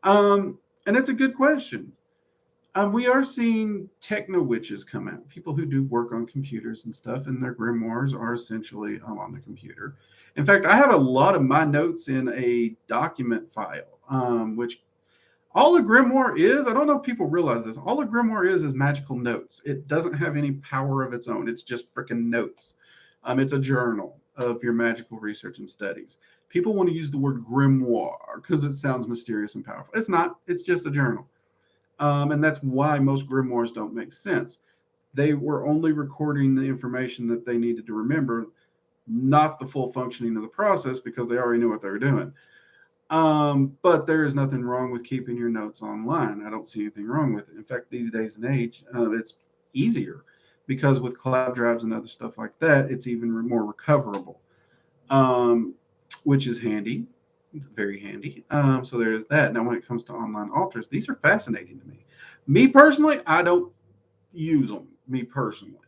And it's a good question. We are seeing techno witches come out, people who do work on computers and stuff, and their grimoires are essentially on the computer. In fact, I have a lot of my notes in a document file, which all a grimoire is, I don't know if people realize this, all a grimoire is magical notes. It doesn't have any power of its own. It's just freaking notes. It's a journal of your magical research and studies. People want to use the word grimoire because it sounds mysterious and powerful. It's not, it's just a journal. And that's why most grimoires don't make sense. They were only recording the information that they needed to remember, not the full functioning of the process, because they already knew what they were doing. But there is nothing wrong with keeping your notes online. I don't see anything wrong with it. In fact, these days and age, it's easier because with cloud drives and other stuff like that, it's even more recoverable, which is handy, very handy. So there is that. Now, when it comes to online altars, these are fascinating to me. Me personally, I don't use them. Me personally,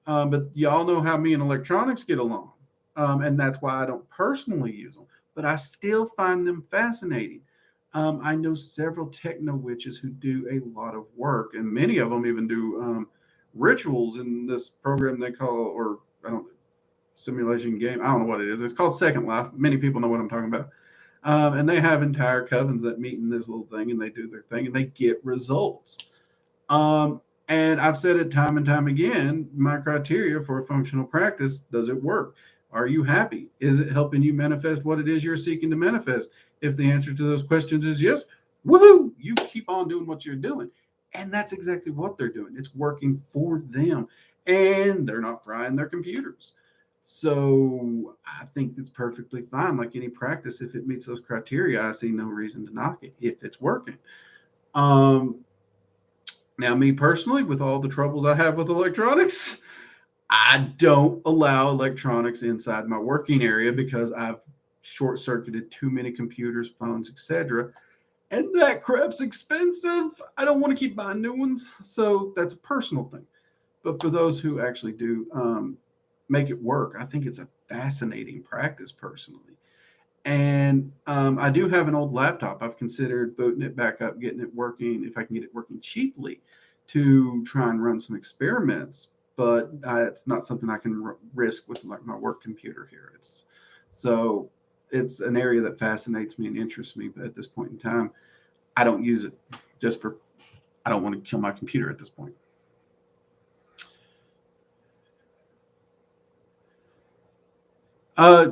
but y'all know how me and electronics get along, and that's why I don't personally use them. But I still find them fascinating. I know several techno witches who do a lot of work, and many of them even do rituals in this program they call, or I don't know, simulation game. I don't know what it is. It's called Second Life. Many people know what I'm talking about. And they have entire covens that meet in this little thing and they do their thing and they get results. Um, and I've said it time and time again, my criteria for a functional practice: does it work? Are you happy? Is it helping you manifest what it is you're seeking to manifest? If the answer to those questions is yes, woohoo, you keep on doing what you're doing. And that's exactly what they're doing. It's working for them and they're not frying their computers. So I think it's perfectly fine. Like any practice, if it meets those criteria, I see no reason to knock it if it's working. Um, Now, me personally, with all the troubles I have with electronics, I don't allow electronics inside my working area because I've short circuited too many computers, phones, etc. And that crap's expensive. I don't want to keep buying new ones. So that's a personal thing. But for those who actually do make it work, I think it's a fascinating practice personally. And I do have an old laptop. I've considered booting it back up, getting it working, if I can get it working cheaply, to try and run some experiments. But it's not something I can risk with like my work computer here. So it's an area that fascinates me and interests me. But at this point in time, I don't use it just for. I don't want to kill my computer at this point.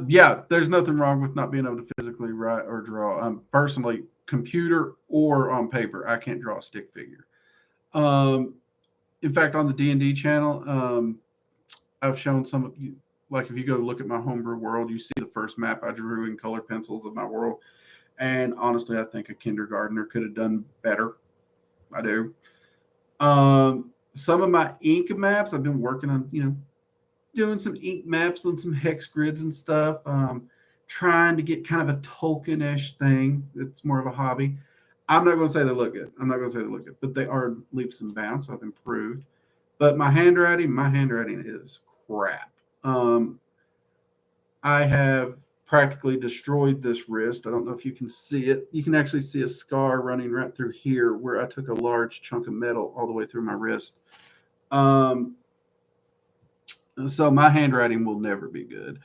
Yeah, there's nothing wrong with not being able to physically write or draw. Personally, computer or on paper, I can't draw a stick figure. Um, in fact, on the D&D channel, I've shown some of you, like if you go look at my homebrew world, you see the first map I drew in colored pencils of my world. And honestly, I think a kindergartner could have done better. I do. Some of my ink maps, I've been working on, doing some ink maps on some hex grids and stuff. Trying to get kind of a Tolkien-ish thing. It's more of a hobby. I'm not going to say they look good. I'm not going to say they look good, but they are leaps and bounds. So I've improved. But my handwriting is crap. I have practically destroyed this wrist. I don't know if you can see it. You can actually see a scar running right through here where I took a large chunk of metal all the way through my wrist. Um, so my handwriting will never be good.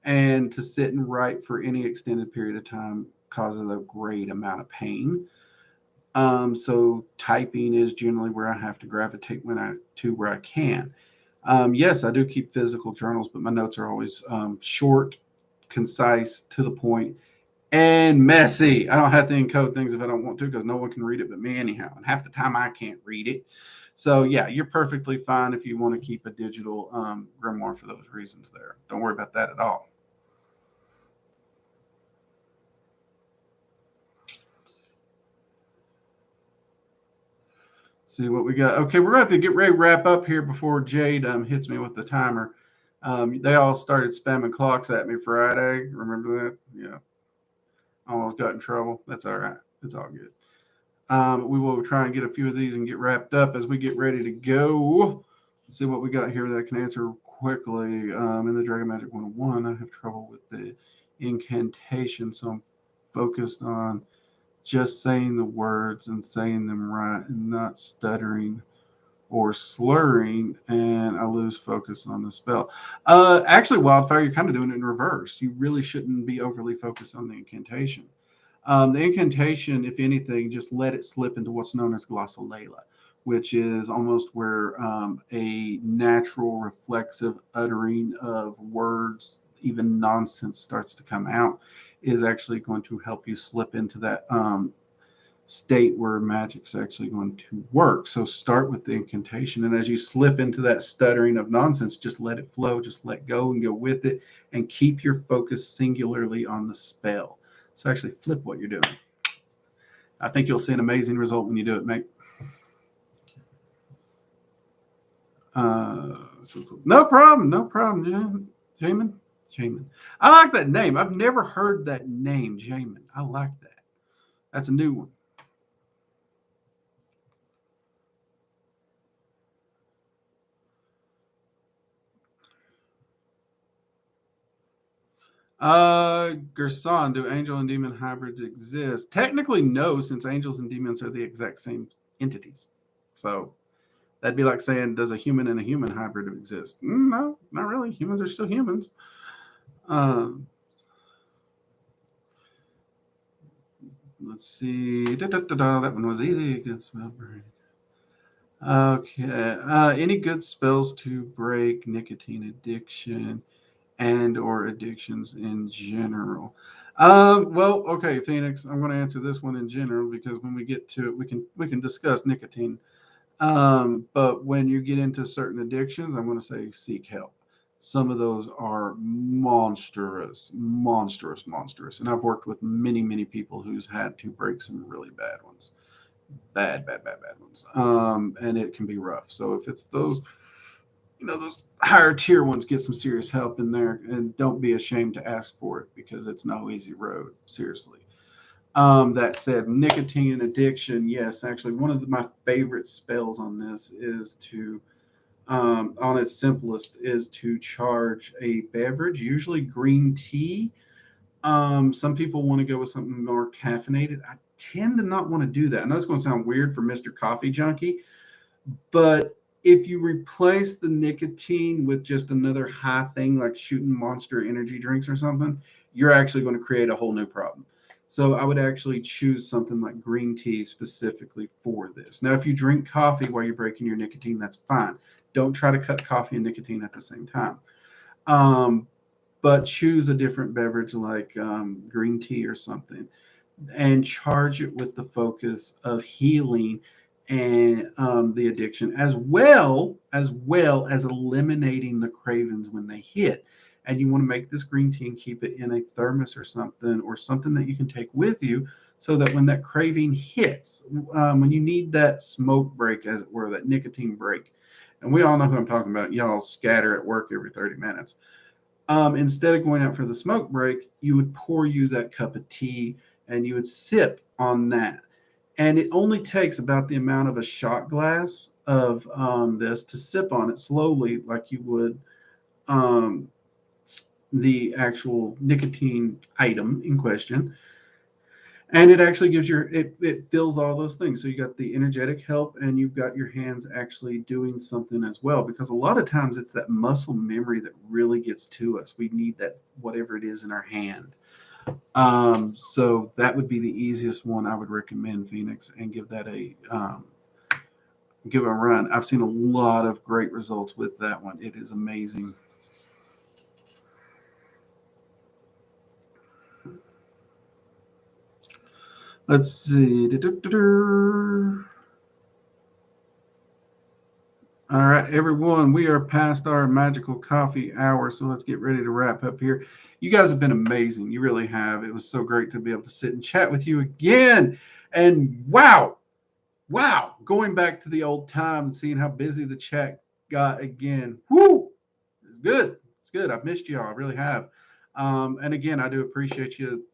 And to sit and write for any extended period of time causes a great amount of pain. So typing is generally where I have to gravitate where I can. Yes, I do keep physical journals, but my notes are always short, concise, to the point, and messy. I don't have to encode things if I don't want to because no one can read it but me anyhow. And half the time I can't read it. So yeah, you're perfectly fine if you want to keep a digital grimoire for those reasons there. Don't worry about that at all. See what we got. Okay, we're going to get ready to wrap up here before Jade hits me with the timer. They all started spamming clocks at me Friday. Remember that? Yeah. Almost got in trouble. That's all right. It's all good. We will try and get a few of these and get wrapped up as we get ready to go. Let's see what we got here that I can answer quickly. In the Dragon Magic 101, I have trouble with the incantation, so I'm focused on just saying the words and saying them right and not stuttering or slurring, and I lose focus on the spell. Actually, Wildfire, you're kind of doing it in reverse. You really shouldn't be overly focused on the incantation. The incantation, if anything, just let it slip into what's known as glossolalia, which is almost where a natural reflexive uttering of words, even nonsense, starts to come out, is actually going to help you slip into that state where magic's actually going to work. So start with the incantation, and as you slip into that stuttering of nonsense, just let it flow, just let go and go with it, and keep your focus singularly on the spell. So actually flip what you're doing. I think you'll see an amazing result when you do it, mate. So cool. No problem, no problem. Yeah. Jamin. I like that name. I've never heard that name, Jamin. I like that. That's a new one. Gerson, do angel and demon hybrids exist? Technically, no, since angels and demons are the exact same entities. So that'd be like saying, does a human and a human hybrid exist? No, not really. Humans are still humans. Let's see. That one was easy. Good spell break. Okay. Any good spells to break nicotine addiction and or addictions in general? Well, okay, Phoenix. I'm going to answer this one in general because when we get to it, we can discuss nicotine. But when you get into certain addictions, I'm going to say seek help. Some of those are monstrous, monstrous, monstrous. And I've worked with many, many people who's had to break some really bad ones. Bad, bad, bad, bad ones. And it can be rough. So if it's those, those higher tier ones, get some serious help in there and don't be ashamed to ask for it because it's no easy road. Seriously. That said, nicotine addiction, yes, actually, one of my favorite spells on this is to, on its simplest, is to charge a beverage, usually green tea. Some people want to go with something more caffeinated. I tend to not want to do that. I know it's going to sound weird for Mr. Coffee Junkie, but if you replace the nicotine with just another high thing like shooting Monster energy drinks or something, you're actually going to create a whole new problem. So I would actually choose something like green tea specifically for this. Now, if you drink coffee while you're breaking your nicotine, that's fine. Don't try to cut coffee and nicotine at the same time. Um, but choose a different beverage like green tea or something and charge it with the focus of healing and the addiction as well as eliminating the cravings when they hit. And you want to make this green tea and keep it in a thermos or something that you can take with you so that when that craving hits, when you need that smoke break, as it were, that nicotine break, and we all know who I'm talking about, y'all scatter at work every 30 minutes. Instead of going out for the smoke break, you would pour you that cup of tea and you would sip on that. And it only takes about the amount of a shot glass of this to sip on it slowly, like you would um, the actual nicotine item in question. And it actually gives it fills all those things. So you got the energetic help, and you've got your hands actually doing something as well, because a lot of times it's that muscle memory that really gets to us. We need that, whatever it is in our hand. So that would be the easiest one I would recommend, Phoenix, and give that give it a run. I've seen a lot of great results with that one. It is amazing. Let's see. All right, everyone, we are past our magical coffee hour, so let's get ready to wrap up here. You guys have been amazing. You really have. It was so great to be able to sit and chat with you again. And wow, going back to the old time and seeing how busy the chat got again. Whoo, it's good. It's good. I've missed y'all. I really have. And again, I do appreciate you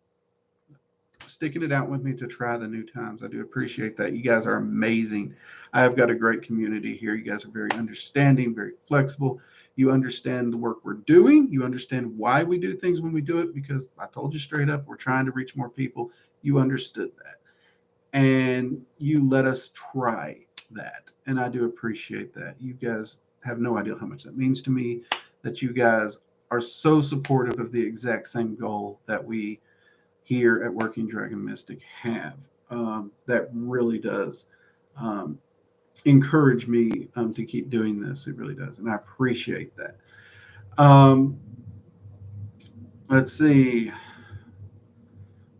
sticking it out with me to try the new times. I do appreciate that. You guys are amazing. I have got a great community here. You guys are very understanding, very flexible. You understand the work we're doing. You understand why we do things when we do it, because I told you straight up, we're trying to reach more people. You understood that. And you let us try that. And I do appreciate that. You guys have no idea how much that means to me, that you guys are so supportive of the exact same goal that we here at Working Dragon Mystic have. That really does encourage me to keep doing this. It really does. And I appreciate that. Um, let's see.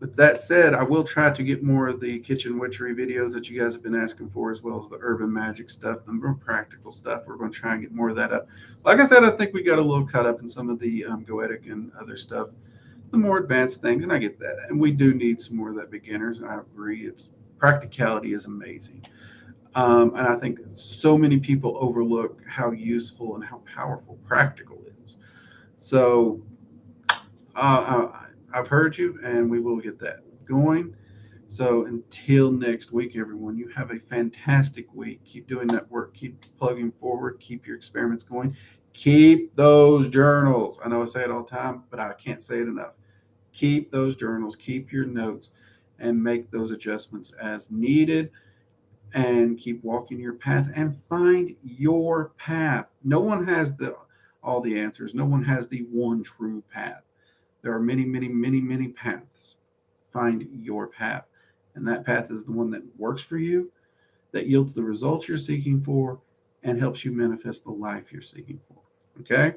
With that said, I will try to get more of the kitchen witchery videos that you guys have been asking for, as well as the urban magic stuff, the more practical stuff. We're going to try and get more of that up. Like I said, I think we got a little caught up in some of the goetic and other stuff, the more advanced things, and I get that. And we do need some more of that beginners. I agree. It's practicality is amazing. And I think so many people overlook how useful and how powerful practical is. So I've heard you, and we will get that going. So until next week, everyone, you have a fantastic week. Keep doing that work. Keep plugging forward. Keep your experiments going. Keep those journals. I know I say it all the time, but I can't say it enough. Keep those journals. Keep your notes, and make those adjustments as needed. And keep walking your path and find your path. No one has all the answers. No one has the one true path. There are many, many, many, many paths. Find your path. And that path is the one that works for you, that yields the results you're seeking for, and helps you manifest the life you're seeking for. Okay?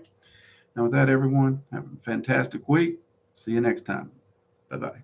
Now, with that, everyone, have a fantastic week. See you next time. Bye bye.